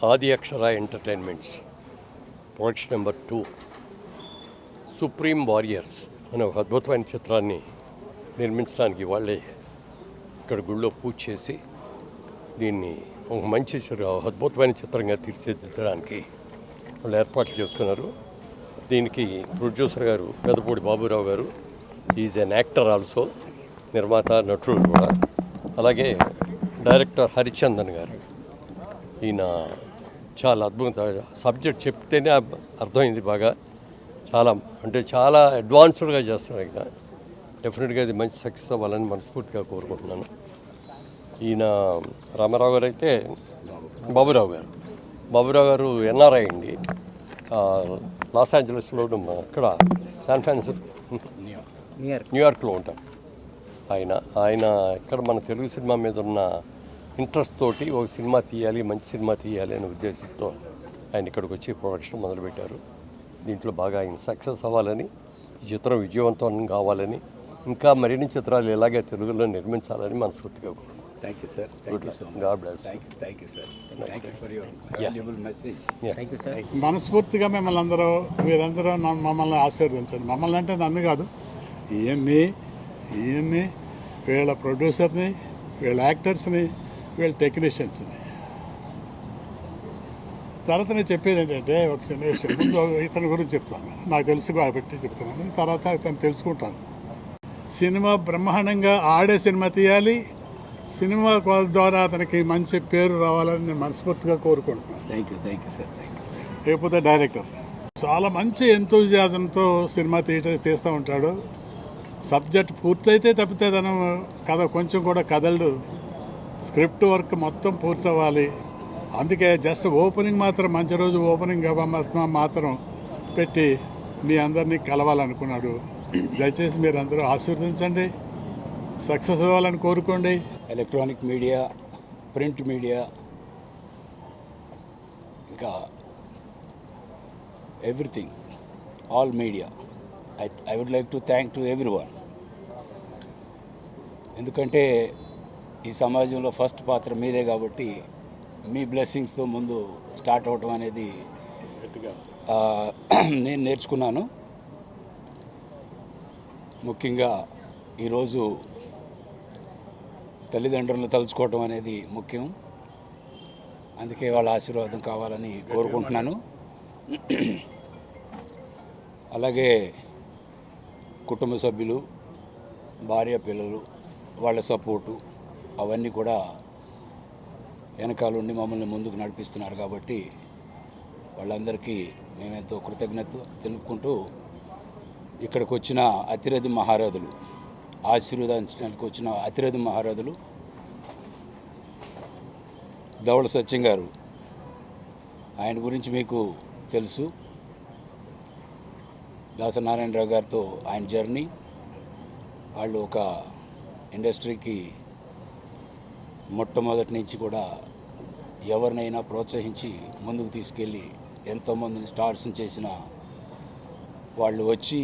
ఆది Akshara entertainments production number 2 supreme warriors అనే ఒక అద్భుతమైన చిత్రాన్ని నిర్మించడానికి వాళ్ళే ఇక్కడ గుళ్ళో పూజ చేసి దీన్ని ఒక మంచి అద్భుతమైన చిత్రంగా తీర్చిదిద్దడానికి వాళ్ళు ఏర్పాట్లు చేసుకున్నారు. దీనికి ప్రొడ్యూసర్ గారు పెదపూడి బాబురావు గారు, ఈజ్ ఎన్ యాక్టర్ ఆల్సో, నిర్మాత నటుడు కూడా. అలాగే డైరెక్టర్ హరిచందన్ గారు, ఈయన చాలా అద్భుతంగా సబ్జెక్ట్ చెప్తేనే అర్థమైంది బాగా. చాలా అడ్వాన్స్డ్గా చేస్తారు ఆయన. డెఫినెట్గా ఇది మంచి సక్సెస్ అవ్వాలని మనస్ఫూర్తిగా కోరుకుంటున్నాను. ఈయన రామారావు గారు అయితే బాబురావు గారు ఎన్ఆర్ఐ అండి, లాస్ ఏంజలస్లో అక్కడ శాన్ ఫ్రాన్సిస్కో న్యూయార్క్లో ఉంటారు ఆయన ఇక్కడ మన తెలుగు సినిమా మీద ఉన్న ఇంట్రెస్ట్ తోటి ఒక సినిమా తీయాలి, మంచి సినిమా తీయాలి అనే ఉద్దేశంతో ఆయన ఇక్కడికి వచ్చి ప్రొడక్షన్ మొదలుపెట్టారు. దీంట్లో బాగా ఆయన సక్సెస్ అవ్వాలని, ఈ చిత్రం విజయవంతం కావాలని, ఇంకా మరిన్ని చిత్రాలు ఇలాగే తెలుగులో నిర్మించాలని మనస్ఫూర్తిగా Thank you, sir. God bless. Thank you, sir. Thank you for your valuable message. Thank you, sir. మనస్ఫూర్తిగా మీరందరూ మమ్మల్ని ఆశీర్వదించండి. మమ్మల్ని అంటే నన్ను కాదు, ఈయన్ని వీళ్ళ ప్రొడ్యూసర్ని, వీళ్ళ యాక్టర్స్ని, వీళ్ళ టెక్నీషియన్స్ని. తర్వాత నేను చెప్పేది ఏంటంటే ఒక చిన్న విషయం. ముందు ఇతని గురించి చెప్తాను, నాకు తెలుసు కాబట్టి చెప్తున్నాను. తర్వాత ఇతను తెలుసుకుంటాను. సినిమా బ్రహ్మాండంగా ఆడే సినిమా తీయాలి, సినిమా ద్వారా అతనికి మంచి పేరు రావాలని నేను మనస్ఫూర్తిగా కోరుకుంటున్నాను. Thank you, sir. లేకపోతే డైరెక్టర్ చాలా మంచి ఎంతూజియాజంతో సినిమా తీస్తూ ఉంటాడు. సబ్జెక్ట్ పూర్తయితే తప్పితే తను కథ కొంచెం కూడా కదలడు. స్క్రిప్ట్ వర్క్ మొత్తం పూర్తవ్వాలి. అందుకే జస్ట్ ఓపెనింగ్ మాత్రం, మంచి రోజు ఓపెనింగ్ మాత్రం పెట్టి మీ అందరినీ కలవాలనుకున్నాడు. దయచేసి మీరు అందరూ ఆశీర్వదించండి, సక్సెస్ అవ్వాలని కోరుకోండి. ఎలక్ట్రానిక్ మీడియా, ప్రింట్ మీడియా, ఇంకా everything, all media, I would like to thank to everyone. ఎందుకంటే ఈ సమాజంలో ఫస్ట్ పాత్ర మీదే కాబట్టి మీ బ్లెస్సింగ్స్తో ముందు స్టార్ట్ అవటం అనేది నేను నేర్చుకున్నాను. ముఖ్యంగా ఈరోజు తల్లిదండ్రులను తలుచుకోవటం అనేది ముఖ్యం. అందుకే వాళ్ళ ఆశీర్వాదం కావాలని కోరుకుంటున్నాను. అలాగే కుటుంబ సభ్యులు, భార్య, పిల్లలు, వాళ్ళ సపోర్టు అవన్నీ కూడా వెనకాలండి మమ్మల్ని ముందుకు నడిపిస్తున్నారు. కాబట్టి వాళ్ళందరికీ మేమెంతో కృతజ్ఞత తెలుపుకుంటూ, ఇక్కడికి వచ్చిన అతిరథి మహారథులు, ఆశీర్వదించడానికి వచ్చిన అతిరథి మహారథులు ధవళ సత్యం గారు, ఆయన గురించి మీకు తెలుసు. దాసనారాయణరావు గారితో ఆయన జర్నీ, వాళ్ళు ఒక ఇండస్ట్రీకి మొట్టమొదటి నుంచి కూడా ఎవరినైనా ప్రోత్సహించి ముందుకు తీసుకెళ్ళి ఎంతోమందిని స్టార్స్ని చేసిన వాళ్ళు వచ్చి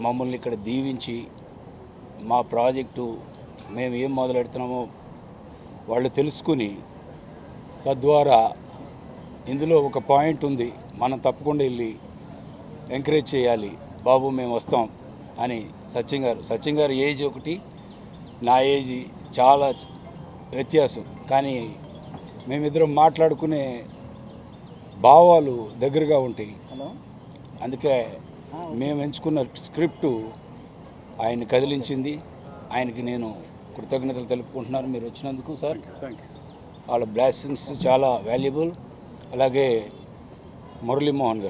మమ్మల్ని ఇక్కడ దీవించి మా ప్రాజెక్టు మేము ఏం మొదలెడుతున్నామో వాళ్ళు తెలుసుకుని, తద్వారా ఇందులో ఒక పాయింట్ ఉంది, మనం తప్పకుండా వెళ్ళి ఎంకరేజ్ చేయాలి, బాబు మేము వస్తాం అని సత్యం గారు ఏజ్ ఒకటి, నా ఏజ్ చాలా వ్యత్యాసం, కానీ మేమిద్దరం మాట్లాడుకునే భావాలు దగ్గరగా ఉంటాయి. అందుకే మేము ఎంచుకున్న స్క్రిప్టు ఆయన కదిలించింది. ఆయనకి నేను కృతజ్ఞతలు తెలుపుకుంటున్నాను మీరు వచ్చినందుకు సార్. వాళ్ళ బ్లెస్సింగ్స్ చాలా వాల్యుబుల్. అలాగే మురళీమోహన్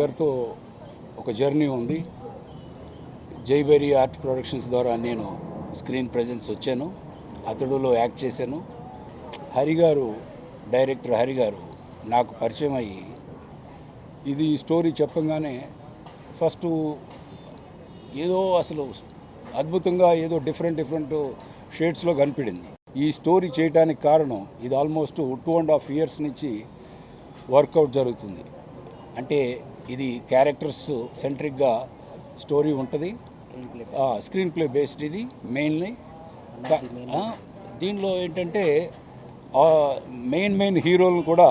గారితో ఒక జర్నీ ఉంది. జైబెరీ ఆర్ట్ ప్రొడక్షన్స్ ద్వారా నేను స్క్రీన్ ప్రెజెన్స్ వచ్చాను, అతడులో యాక్ట్ చేశాను. డైరెక్టర్ హరి గారు నాకు పరిచయం అయ్యి ఇది స్టోరీ చెప్పంగానే ఫస్ట్ ఏదో అసలు అద్భుతంగా ఏదో డిఫరెంట్ షేడ్స్లో కనిపించింది. ఈ స్టోరీ చేయడానికి కారణం ఇది ఆల్మోస్ట్ 2.5 years నుంచి వర్కౌట్ జరుగుతుంది. అంటే ఇది క్యారెక్టర్స్ సెంట్రిక్గా స్టోరీ ఉంటుంది, స్క్రీన్ ప్లే బేస్డ్ ఇది మెయిన్లీ. దీనిలో ఏంటంటే మెయిన్ హీరోలను కూడా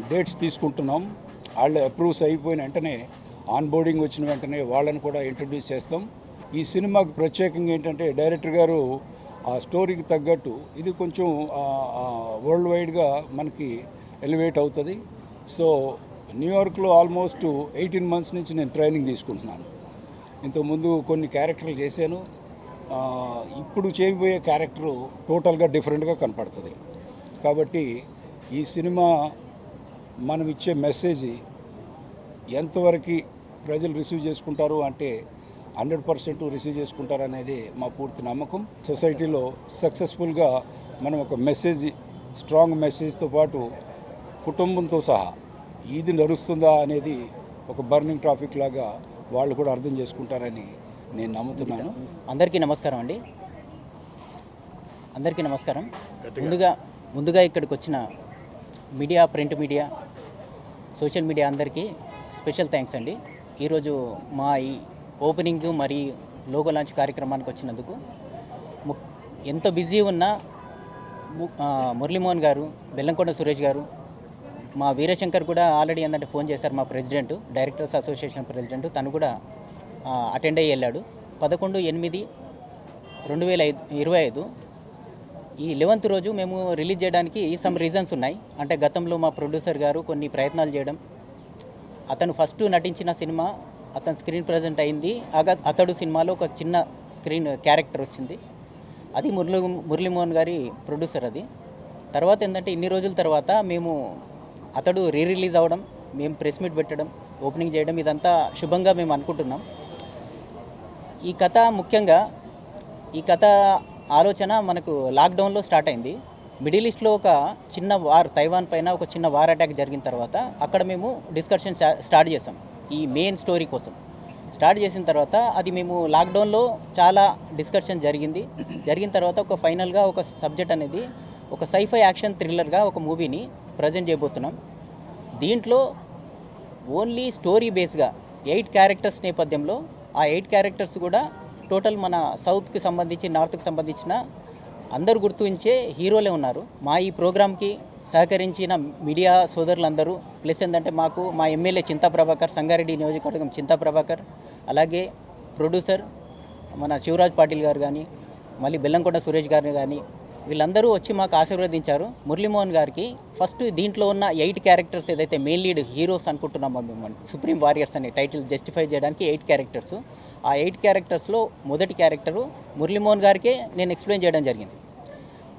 డేట్స్ తీసుకుంటున్నాం. వాళ్ళు అప్రూవ్స్ అయిపోయిన వెంటనే ఆన్ బోర్డింగ్ వచ్చిన వెంటనే వాళ్ళని కూడా ఇంట్రడ్యూస్ చేస్తాం. ఈ సినిమాకి ప్రత్యేకంగా ఏంటంటే డైరెక్టర్ గారు ఆ స్టోరీకి తగ్గట్టు ఇది కొంచెం వరల్డ్ వైడ్గా మనకి ఎలివేట్ అవుతుంది. సో న్యూయార్క్లో ఆల్మోస్ట్ 18 months నుంచి నేను ట్రైనింగ్ తీసుకుంటున్నాను. ఇంతకుముందు కొన్ని క్యారెక్టర్లు చేశాను. ఇప్పుడు చేయబోయే క్యారెక్టరు టోటల్గా డిఫరెంట్గా కనపడుతుంది. కాబట్టి ఈ సినిమా మనం ఇచ్చే మెసేజ్ ఎంతవరకు ప్రజలు రిసీవ్ చేసుకుంటారు అంటే 100% రిసీవ్ చేసుకుంటారు అనేది మా పూర్తి నమ్మకం. సొసైటీలో సక్సెస్ఫుల్గా మనం ఒక మెసేజ్, స్ట్రాంగ్ మెసేజ్తో పాటు కుటుంబంతో సహా ఇది నడుస్తుందా అనేది ఒక బర్నింగ్ టాపిక్ లాగా వాళ్ళు కూడా అర్థం చేసుకుంటారని నేను నమ్ముతున్నాను. అందరికీ నమస్కారం అండి. అందరికీ నమస్కారం. ముందుగా ఇక్కడికి వచ్చిన media, print media, social media అందరికీ స్పెషల్ థ్యాంక్స్ అండి. ఈరోజు మా ఈ ఓపెనింగ్ మరియు లోగో లాంచ్ కార్యక్రమానికి వచ్చినందుకు ఎంతో బిజీ ఉన్న మురళీమోహన్ గారు, బెల్లంకొండ సురేష్ గారు, మా వీరశంకర్ కూడా ఆల్రెడీ ఏంటంటే ఫోన్ చేశారు. మా ప్రెసిడెంట్, డైరెక్టర్స్ అసోసియేషన్ ప్రెసిడెంట్, తను కూడా అటెండ్ అయ్యి వెళ్ళాడు. 11/8/2025 ఈ 11th రోజు మేము రిలీజ్ చేయడానికి సమ్ రీజన్స్ ఉన్నాయి. అంటే గతంలో మా ప్రొడ్యూసర్ గారు కొన్ని ప్రయత్నాలు చేయడం, అతను ఫస్ట్ నటించిన సినిమా అతను స్క్రీన్ ప్రజెంట్ అయింది. అతడు సినిమాలో ఒక చిన్న స్క్రీన్ క్యారెక్టర్ వచ్చింది. అది మురళీమోహన్ గారి ప్రొడ్యూసర్. అది తర్వాత ఏంటంటే ఇన్ని రోజుల తర్వాత మేము అతడు రిలీజ్ అవ్వడం, మేము ప్రెస్ మీట్ పెట్టడం, ఓపెనింగ్ చేయడం, ఇదంతా శుభంగా మేము అనుకుంటున్నాం. ఈ కథ ముఖ్యంగా ఆలోచన మనకు లాక్డౌన్లో స్టార్ట్ అయింది. మిడిల్ ఈస్ట్లో ఒక చిన్న వార్, తైవాన్ పైన ఒక చిన్న వార్ అటాక్ జరిగిన తర్వాత అక్కడ మేము డిస్కషన్ స్టార్ట్ చేసాం. ఈ మెయిన్ స్టోరీ కోసం స్టార్ట్ చేసిన తర్వాత అది మేము లాక్డౌన్లో చాలా డిస్కషన్ జరిగిన తర్వాత ఒక ఫైనల్గా ఒక సబ్జెక్ట్ అనేది ఒక సైఫై యాక్షన్ థ్రిల్లర్గా ఒక మూవీని ప్రజెంట్ చేయబోతున్నాం. దీంట్లో ఓన్లీ స్టోరీ బేస్గా 8 క్యారెక్టర్స్ నేపథ్యంలో, ఆ 8 క్యారెక్టర్స్ కూడా టోటల్ మన సౌత్కి సంబంధించి, నార్త్కి సంబంధించిన అందరూ గుర్తించే హీరోలే ఉన్నారు. మా ఈ ప్రోగ్రామ్కి సహకరించిన మీడియా సోదరులందరూ, ప్లస్ ఏంటంటే మాకు మా ఎమ్మెల్యే చింతా ప్రభాకర్, సంగారెడ్డి నియోజకవర్గం చింతా ప్రభాకర్, అలాగే ప్రొడ్యూసర్ మన శివరాజ్ పాటిల్ గారు కానీ, మళ్ళీ బెల్లంకొండ సురేష్ గారిని కానీ, వీళ్ళందరూ వచ్చి మాకు ఆశీర్వదించారు. మురళీమోహన్ గారికి ఫస్ట్ దీంట్లో ఉన్న 8 క్యారెక్టర్స్ ఏదైతే మెయిన్ లీడ్ హీరోస్ అనుకుంటున్నామో మేము, సుప్రీం వారియర్స్ అనే టైటిల్ జస్టిఫై చేయడానికి 8 క్యారెక్టర్స్. ఆ 8 క్యారెక్టర్స్లో మొదటి క్యారెక్టరు మురళీమోహన్ గారికే నేను ఎక్స్ప్లెయిన్ చేయడం జరిగింది.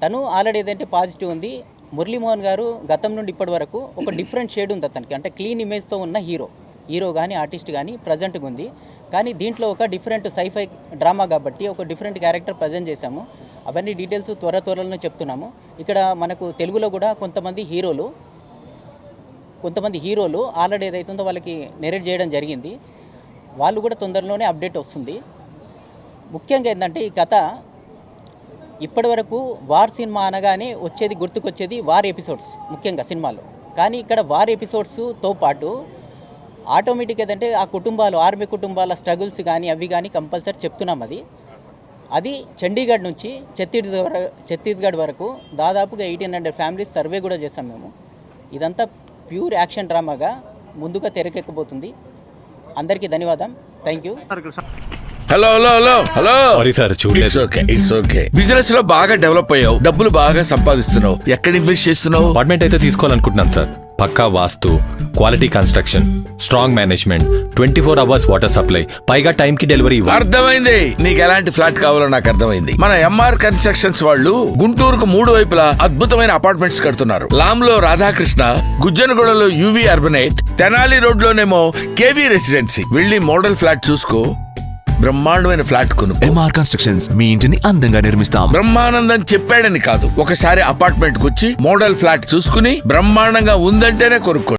తను ఆల్రెడీ ఏదైతే పాజిటివ్ ఉంది. మురళీమోహన్ గారు గతం నుండి ఇప్పటి వరకు ఒక డిఫరెంట్ షేడ్ ఉంది అతనికి. అంటే క్లీన్ ఇమేజ్తో ఉన్న హీరో కానీ ఆర్టిస్ట్ కానీ ప్రజెంట్గా ఉంది. కానీ దీంట్లో ఒక డిఫరెంట్ సైఫై డ్రామా కాబట్టి ఒక డిఫరెంట్ క్యారెక్టర్ ప్రజెంట్ చేశాము. అవన్నీ డీటెయిల్స్ త్వరలోనే చెప్తున్నాము. ఇక్కడ మనకు తెలుగులో కూడా కొంతమంది హీరోలు ఆల్రెడీ ఏదైతుందో వాళ్ళకి నెరేట్ చేయడం జరిగింది. వాళ్ళు కూడా తొందరలోనే అప్డేట్ వస్తుంది. ముఖ్యంగా ఏంటంటే ఈ కథ ఇప్పటి వరకు వార్ సినిమా అనగానే గుర్తుకొచ్చేది వార్ ఎపిసోడ్స్ ముఖ్యంగా సినిమాలో. కానీ ఇక్కడ వార్ ఎపిసోడ్స్తో పాటు ఆటోమేటిక్ ఏదంటే ఆ కుటుంబాలు, ఆర్మీ కుటుంబాల స్ట్రగుల్స్ కానీ అవి కానీ కంపల్సరీ చెప్తున్నాం. అది చండీగఢ్ నుంచి ఛత్తీస్గఢ్ వరకు దాదాపుగా 1800 ఫ్యామిలీస్ సర్వే కూడా చేసాం మేము. ఇదంతా ప్యూర్ యాక్షన్ డ్రామాగా ముందుగా తెరకెక్కబోతుంది. అందరికీ ధన్యవాదం. Thank you. Hello sorry sir, చూడలేదు. It's okay. బిజినెస్ లో బాగా డెవలప్ అయ్యావు, డబ్బులు బాగా సంపాదిస్తున్నావు. ఎక్కడ ఇన్వెస్ట్ చేస్తున్నావు? అపార్ట్మెంట్ అయితే తీసుకోవాలనుకుంటున్నాను సార్. పక్కా వాస్తు, quality construction, strong management, 24 hours water supply, పైగా టైం కి డెలివరీ. అర్థమైంది. నీకు ఎలాంటి ఫ్లాట్ కావాలో నాకు అర్థమైంది. మన ఎంఆర్ కన్స్ట్రక్షన్స్ వాళ్ళు గుంటూరుకు 3 వైపులా అద్భుతమైన అపార్ట్మెంట్స్ కడుతున్నారు. లామ్ లో Radhakrishna, గుజ్జనగూడలో UV అర్బనేట్, Tenali road లోనేమో KV residency. వెళ్ళి మోడల్ ఫ్లాట్ చూసుకో, బ్రహ్మాండమైన ఫ్లాట్ కొను. ఎంఆర్ కన్స్ట్రక్షన్స్ మీ ఇంటిని అందంగా నిర్మిస్తాం. బ్రహ్మానందం చెప్పాడని కాదు, ఒకసారి అపార్ట్మెంట్ కు వచ్చి మోడల్ ఫ్లాట్ చూసుకుని బ్రహ్మాండంగా ఉందంటేనే కొనుక్కో.